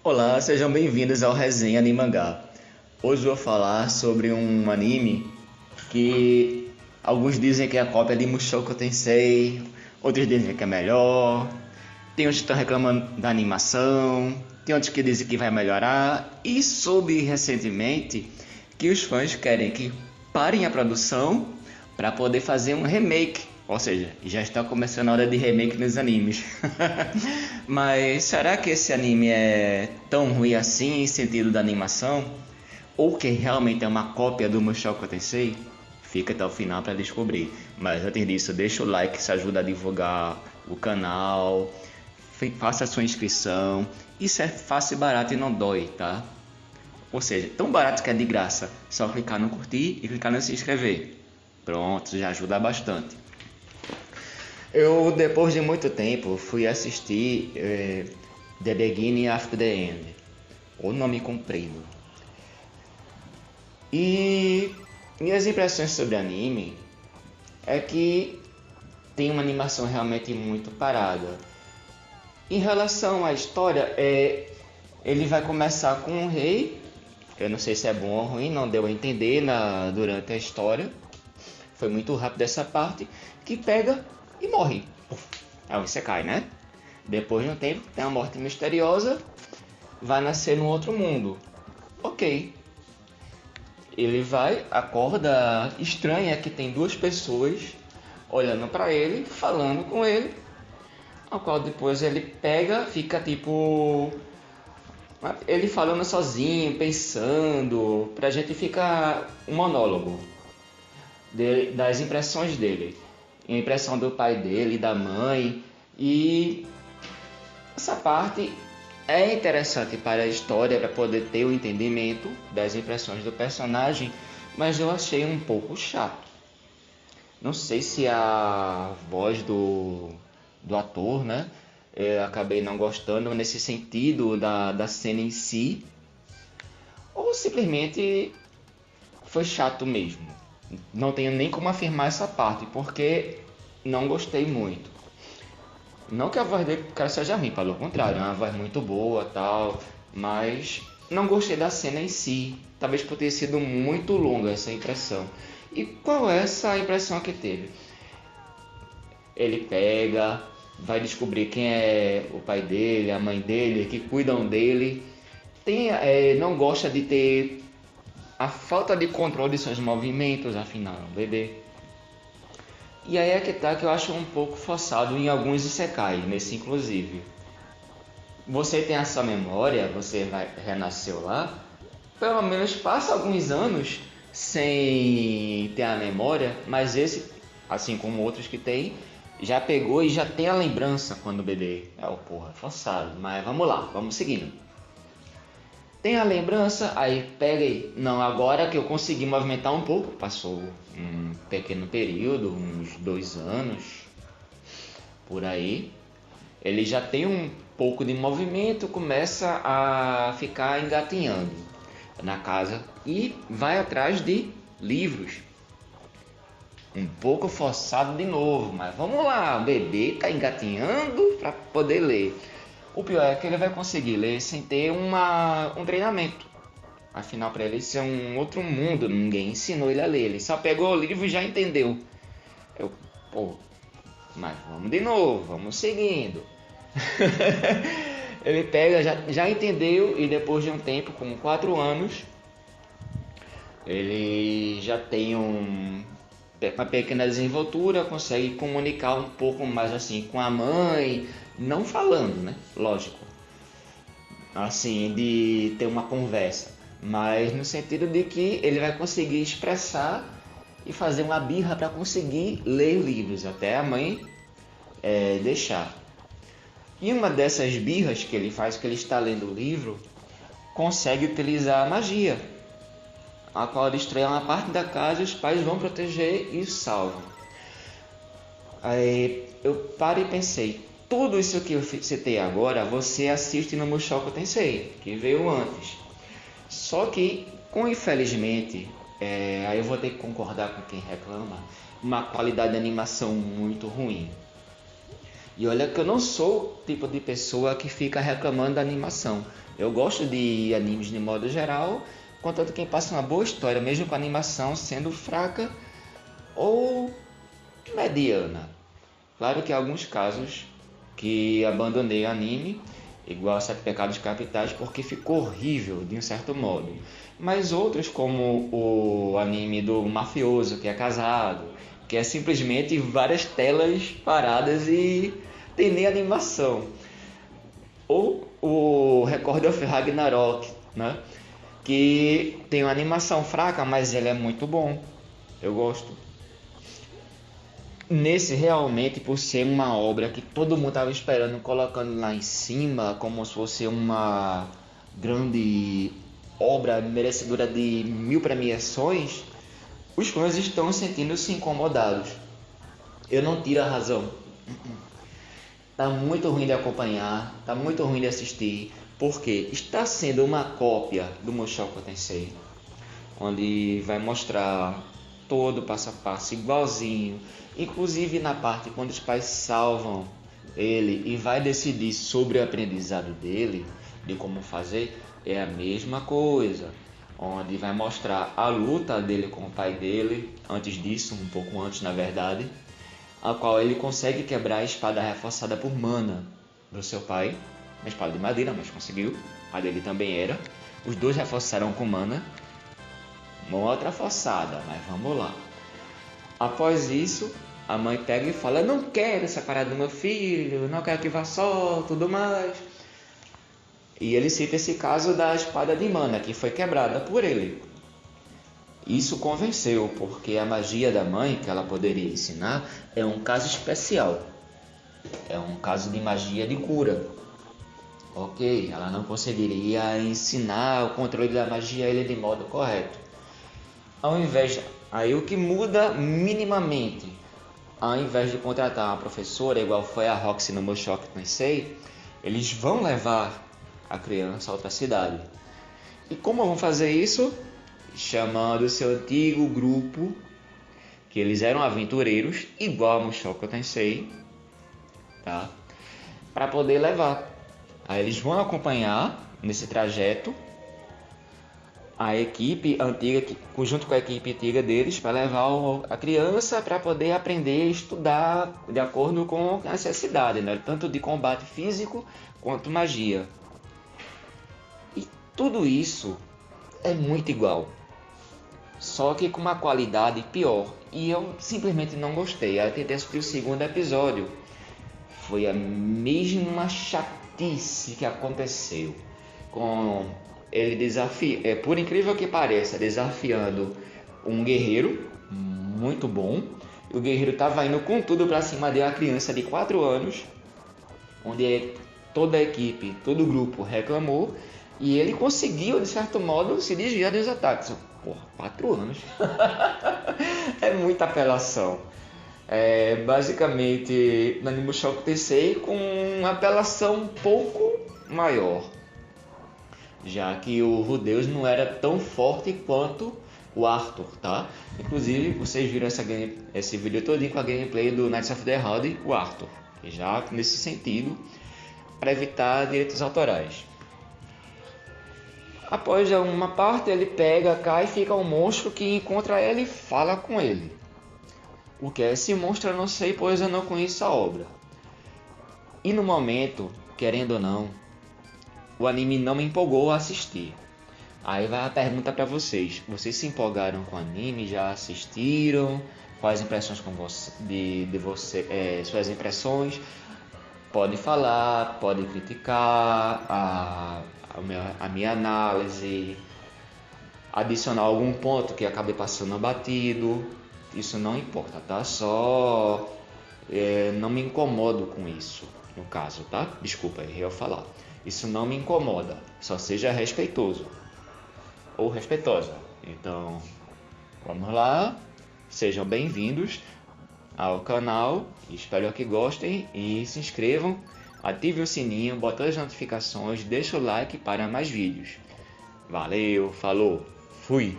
Olá, sejam bem-vindos ao Resenha de Mangá. Hoje eu vou falar sobre um anime que alguns dizem que é a cópia de Mushoku Tensei, outros dizem que é melhor, tem outros que estão reclamando da animação, tem outros que dizem que vai melhorar, e soube recentemente que os fãs querem que parem a produção para poder fazer um remake. Ou seja, já está começando a hora de remake nos animes. Mas será que esse anime é tão ruim assim em sentido da animação? Ou que realmente é uma cópia do Mushoku Tensei? Fica até o final para descobrir. Mas antes disso, deixa o like, isso ajuda a divulgar o canal. Faça a sua inscrição. Isso é fácil, barato e não dói, tá? Ou seja, tão barato que é de graça. Só clicar no curtir e clicar no se inscrever. Pronto, já ajuda bastante. Eu, depois de muito tempo, fui assistir The Beginning After the End, o nome comprido. E minhas impressões sobre o anime é que tem uma animação realmente muito parada. Em relação à história, ele vai começar com um rei, eu não sei se é bom ou ruim, não deu a entender durante a história. Foi muito rápido essa parte, que pega e morre. É um Isekai, né? Depois de um tempo, tem uma morte misteriosa, vai nascer num outro mundo. Ok. Ele vai, acorda, estranha que tem duas pessoas olhando pra ele, falando com ele, ao qual depois ele pega, fica tipo... ele falando sozinho, pensando, pra gente ficar um monólogo das impressões dele. A impressão do pai dele, da mãe, e essa parte é interessante para a história, para poder ter o entendimento das impressões do personagem, mas eu achei um pouco chato. Não sei se a voz do ator, né? Eu acabei não gostando nesse sentido da cena em si, ou simplesmente foi chato mesmo. Não tenho nem como afirmar essa parte, porque não gostei muito. Não que a voz dele cara seja ruim, pelo contrário, é uma voz muito boa tal, mas não gostei da cena em si. Talvez por ter sido muito longa essa impressão. E qual é essa impressão que teve? Ele pega, vai descobrir quem é o pai dele, a mãe dele, que cuidam dele. Não gosta de ter a falta de controle de seus movimentos, afinal, é um bebê. E aí é que tá que eu acho um pouco forçado em alguns isekai, nesse inclusive. Você tem essa memória, você renasceu lá, pelo menos passa alguns anos sem ter a memória, mas esse, assim como outros que tem, já pegou e já tem a lembrança quando bebê. Porra, forçado, mas vamos lá, vamos seguindo. Tem a lembrança, aí pega aí. Não, agora que eu consegui movimentar um pouco, passou um pequeno período, uns 2 anos, por aí. Ele já tem um pouco de movimento, começa a ficar engatinhando na casa e vai atrás de livros. Um pouco forçado de novo, mas vamos lá, o bebê está engatinhando para poder ler. O pior é que ele vai conseguir ler sem ter um treinamento. Afinal, para ele isso é um outro mundo, ninguém ensinou ele a ler. Ele só pegou o livro e já entendeu. Mas vamos de novo, vamos seguindo. Ele pega, já entendeu e depois de um tempo, como 4 anos, ele já tem uma pequena desenvoltura, consegue comunicar um pouco mais assim com a mãe, não falando, né? Lógico. Assim, de ter uma conversa, mas no sentido de que ele vai conseguir expressar e fazer uma birra para conseguir ler livros, até a mãe deixar. E uma dessas birras que ele faz, que ele está lendo o livro, consegue utilizar a magia, a qual destrói uma parte da casa e os pais vão proteger e salvam. Aí eu parei e pensei, tudo isso que eu citei agora, você assiste no Mushoku Tensei, que veio antes. Só que, infelizmente, aí eu vou ter que concordar com quem reclama, uma qualidade de animação muito ruim. E olha que eu não sou o tipo de pessoa que fica reclamando da animação. Eu gosto de animes de modo geral, contanto quem passa uma boa história, mesmo com a animação sendo fraca ou mediana. Claro que há alguns casos que abandonei o anime, igual a Sete Pecados Capitais, porque ficou horrível de um certo modo. Mas outros, como o anime do mafioso que é casado, que é simplesmente várias telas paradas e tem nem animação. Ou o Record of Ragnarok, né? Que tem uma animação fraca, mas ele é muito bom. Eu gosto. Nesse, realmente, por ser uma obra que todo mundo estava esperando, colocando lá em cima, como se fosse uma grande obra merecedora de 1000 premiações, os fãs estão sentindo-se incomodados. Eu não tiro a razão. Tá muito ruim de acompanhar, tá muito ruim de assistir, porque está sendo uma cópia do Mushoku Tensei, onde vai mostrar todo o passo a passo igualzinho, inclusive na parte quando os pais salvam ele e vai decidir sobre o aprendizado dele, de como fazer, é a mesma coisa, onde vai mostrar a luta dele com o pai dele, antes disso, um pouco antes na verdade, a qual ele consegue quebrar a espada reforçada por mana do seu pai, uma espada de madeira, mas conseguiu, a dele também era, os dois reforçaram com mana, uma outra forçada, mas vamos lá. Após isso, a mãe pega e fala: não quero separar do meu filho, não quero que vá só, tudo mais. E ele cita esse caso da espada de mana, que foi quebrada por ele. Isso convenceu, porque a magia da mãe que ela poderia ensinar é um caso especial. É um caso de magia de cura. Ok, ela não conseguiria ensinar o controle da magia a ele de modo correto. Ao invés, aí o que muda minimamente, ao invés de contratar uma professora igual foi a Roxy no Mushoku Tensei, eles vão levar a criança a outra cidade. E como vão fazer isso? Chamando seu antigo grupo, que eles eram aventureiros, igual a Mushoku Tensei, tá? Para poder levar. Aí eles vão acompanhar nesse trajeto a equipe antiga, junto com a equipe antiga deles, para levar a criança para poder aprender a estudar de acordo com a necessidade, né? Tanto de combate físico quanto magia. E tudo isso é muito igual, só que com uma qualidade pior. E eu simplesmente não gostei. Aí eu tentei assistir o segundo episódio. Foi a mesma chatice que aconteceu. Com ele por incrível que pareça, desafiando um guerreiro muito bom. O guerreiro estava indo com tudo para cima de uma criança de 4 anos, onde toda a equipe, todo o grupo reclamou. E ele conseguiu, de certo modo, se desviar dos ataques. Porra, 4 anos. É muita apelação. Basicamente, no Anime Mushoku Tensei com uma apelação um pouco maior. Já que o Rudeus não era tão forte quanto o Arthur, tá? Inclusive, vocês viram esse vídeo todinho com a gameplay do Knights of the Round, o Arthur. Já nesse sentido, para evitar direitos autorais. Após uma parte, ele pega, cai e fica um monstro que encontra ele e fala com ele. O que é esse monstro eu não sei, pois eu não conheço a obra. E no momento, querendo ou não, o anime não me empolgou a assistir. Aí vai a pergunta para vocês. Vocês se empolgaram com o anime? Já assistiram? Quais impressões com você, suas impressões? Pode falar, pode criticar a minha análise, adicionar algum ponto que acabei passando batido, isso não importa, tá? Só não me incomodo com isso, no caso, tá? Desculpa, errei ao falar. Isso não me incomoda, só seja respeitoso ou respeitosa. Então, vamos lá, sejam bem-vindos ao canal, espero que gostem e se inscrevam. Ative o sininho, bota as notificações, deixa o like para mais vídeos. Valeu, falou, fui!